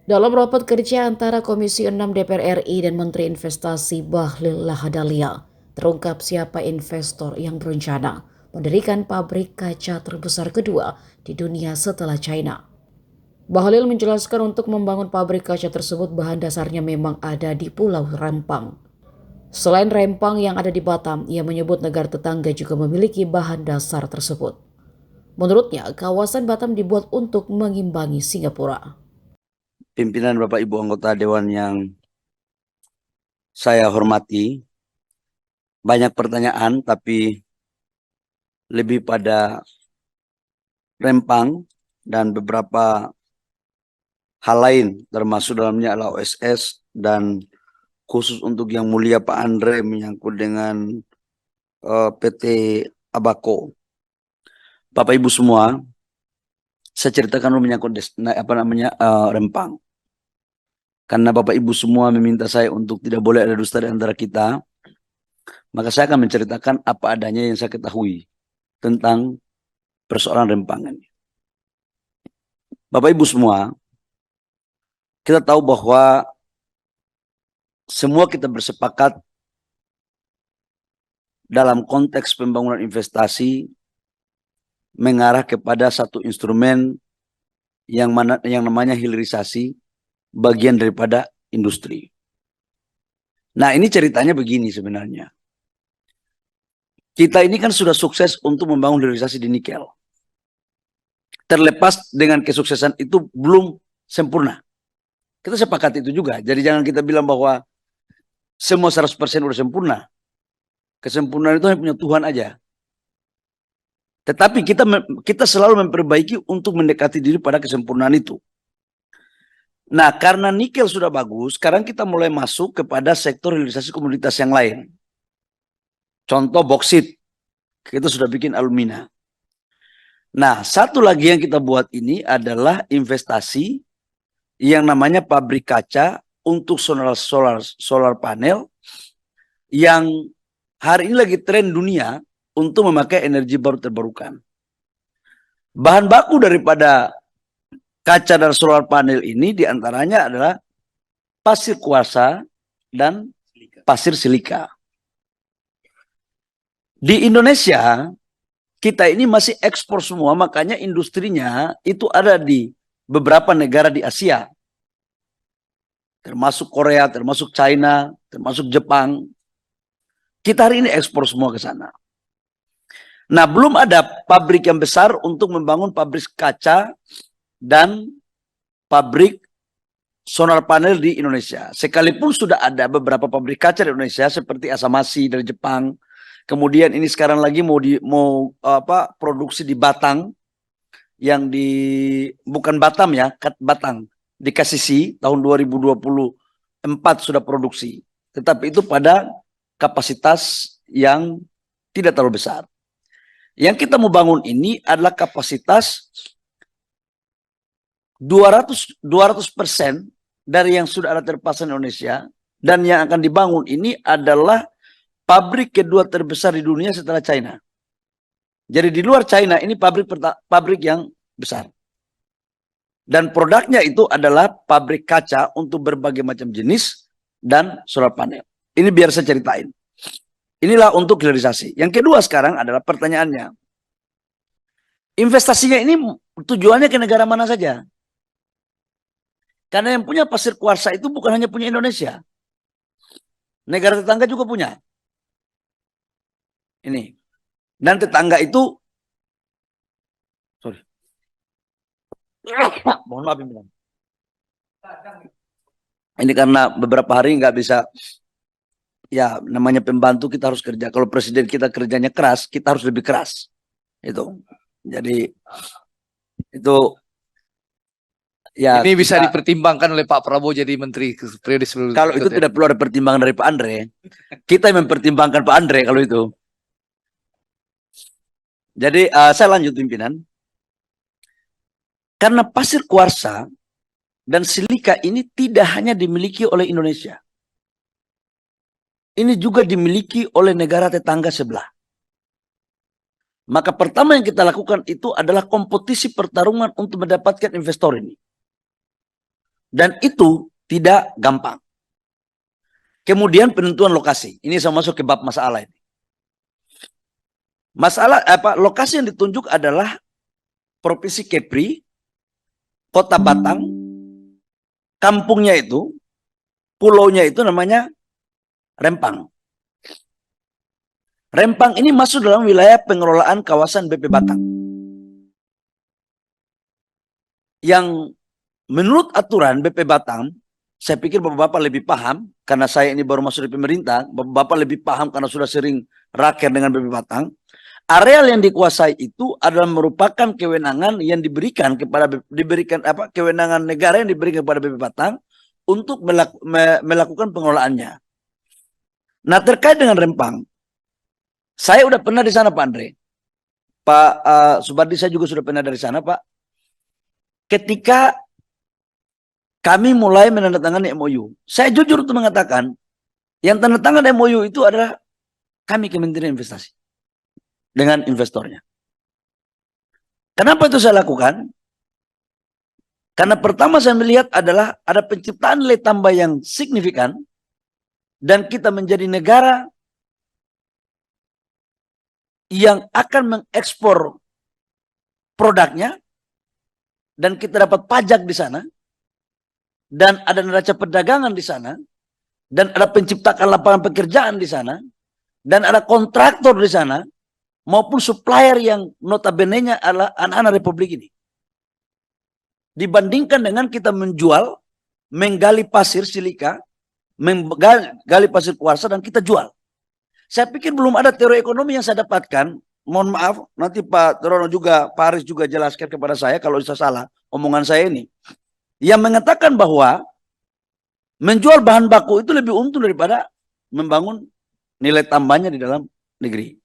Dalam rapat kerja antara Komisi 6 DPR RI dan Menteri Investasi Bahlil Lahadalia, terungkap siapa investor yang berencana mendirikan pabrik kaca terbesar kedua di dunia setelah China. Bahlil menjelaskan untuk membangun pabrik kaca tersebut bahan dasarnya memang ada di Pulau Rempang. Selain Rempang yang ada di Batam, ia menyebut negara tetangga juga memiliki bahan dasar tersebut. Menurutnya, kawasan Batam dibuat untuk mengimbangi Singapura. Pimpinan Bapak Ibu anggota Dewan yang saya hormati, banyak pertanyaan tapi lebih pada Rempang dan beberapa hal lain, termasuk dalamnya adalah OSS dan khusus untuk yang mulia Pak Andre menyangkut dengan PT Abako. Bapak Ibu semua, saya ceritakan dulu menyangkut Rempang. Karena Bapak Ibu semua meminta saya untuk tidak boleh ada dusta di antara kita, maka saya akan menceritakan apa adanya yang saya ketahui tentang persoalan Rempang ini. Bapak Ibu semua, kita tahu bahwa semua kita bersepakat dalam konteks pembangunan investasi mengarah kepada satu instrumen yang namanya hilirisasi, bagian daripada industri. Nah, ini ceritanya begini sebenarnya. Kita ini kan sudah sukses untuk membangun hilirisasi di nikel. Terlepas dengan kesuksesan itu belum sempurna. Kita sepakat itu juga. Jadi jangan kita bilang bahwa semua 100% udah sempurna. Kesempurnaan itu hanya punya Tuhan aja. Tetapi kita selalu memperbaiki untuk mendekati diri pada kesempurnaan itu. Nah, karena nikel sudah bagus, sekarang kita mulai masuk kepada sektor hilirisasi komoditas yang lain. Contoh boksit, kita sudah bikin alumina. Nah, satu lagi yang kita buat ini adalah investasi yang namanya pabrik kaca untuk solar panel yang hari ini lagi tren dunia untuk memakai energi baru terbarukan. Bahan baku daripada kaca dan solar panel ini diantaranya adalah pasir kuarsa dan pasir silika. Di Indonesia, kita ini masih ekspor semua, makanya industrinya itu ada di beberapa negara di Asia. Termasuk Korea, termasuk China, termasuk Jepang. Kita hari ini ekspor semua ke sana. Nah, belum ada pabrik yang besar untuk membangun pabrik kaca dan pabrik solar panel di Indonesia. Sekalipun sudah ada beberapa pabrik kaca di Indonesia seperti Asamasi dari Jepang. Kemudian ini sekarang lagi mau produksi di Batang yang bukan Batam ya, Batang di KCC tahun 2024 sudah produksi. Tetapi itu pada kapasitas yang tidak terlalu besar. Yang kita mau bangun ini adalah kapasitas 200% dari yang sudah ada terpasang di Indonesia, dan yang akan dibangun ini adalah pabrik kedua terbesar di dunia setelah China. Jadi di luar China ini pabrik yang besar. Dan produknya itu adalah pabrik kaca untuk berbagai macam jenis dan solar panel. Ini biar saya ceritain. Inilah untuk hilirisasi. Yang kedua sekarang adalah pertanyaannya. Investasinya ini tujuannya ke negara mana saja? Karena yang punya pasir kuarsa itu bukan hanya punya Indonesia. Negara tetangga juga punya. Ini. Dan tetangga itu, sorry. Mohon maaf, Pimpinan. Ini karena beberapa hari nggak bisa, ya namanya pembantu kita harus kerja. Kalau presiden kita kerjanya keras, kita harus lebih keras. Itu. Jadi itu ya ini bisa dipertimbangkan oleh Pak Prabowo jadi menteri periode sebelumnya. Kalau itu tidak perlu ada pertimbangan dari Pak Andre. Kita yang mempertimbangkan Pak Andre kalau itu. Jadi saya lanjut pimpinan. Karena pasir kuarsa dan silika ini tidak hanya dimiliki oleh Indonesia. Ini juga dimiliki oleh negara tetangga sebelah. Maka pertama yang kita lakukan itu adalah kompetisi pertarungan untuk mendapatkan investor ini. Dan itu tidak gampang. Kemudian penentuan lokasi. Ini saya masuk ke bab masalah ini. Masalah lokasi yang ditunjuk adalah Provinsi Kepri, Kota Batang, kampungnya itu, pulaunya itu namanya Rempang. Rempang ini masuk dalam wilayah pengelolaan kawasan BP Batang. Yang menurut aturan BP Batang, saya pikir Bapak-Bapak lebih paham, karena saya ini baru masuk di pemerintah, Bapak-Bapak lebih paham karena sudah sering raker dengan BP Batang. Areal yang dikuasai itu adalah merupakan kewenangan yang diberikan kewenangan negara yang diberikan kepada BP Batang untuk melakukan pengelolaannya. Nah, terkait dengan Rempang, saya udah pernah di sana, Pak Andre. Pak Subardi, saya juga sudah pernah dari sana, Pak. Ketika kami mulai menandatangani MOU, saya jujur untuk mengatakan, yang tanda tangan MOU itu adalah kami Kementerian Investasi dengan investornya. Kenapa itu saya lakukan? Karena pertama saya melihat adalah ada penciptaan nilai tambah yang signifikan dan kita menjadi negara yang akan mengekspor produknya dan kita dapat pajak di sana dan ada neraca perdagangan di sana dan ada penciptaan lapangan pekerjaan di sana dan ada kontraktor di sana maupun supplier yang notabene-nya adalah anak-anak Republik ini. Dibandingkan dengan kita menjual, menggali pasir silika, menggali pasir kuarsa dan kita jual. Saya pikir belum ada teori ekonomi yang saya dapatkan. Mohon maaf, nanti Pak Terono juga, Pak Aris juga jelaskan kepada saya kalau saya salah omongan saya ini. Yang mengatakan bahwa menjual bahan baku itu lebih untung daripada membangun nilai tambahnya di dalam negeri.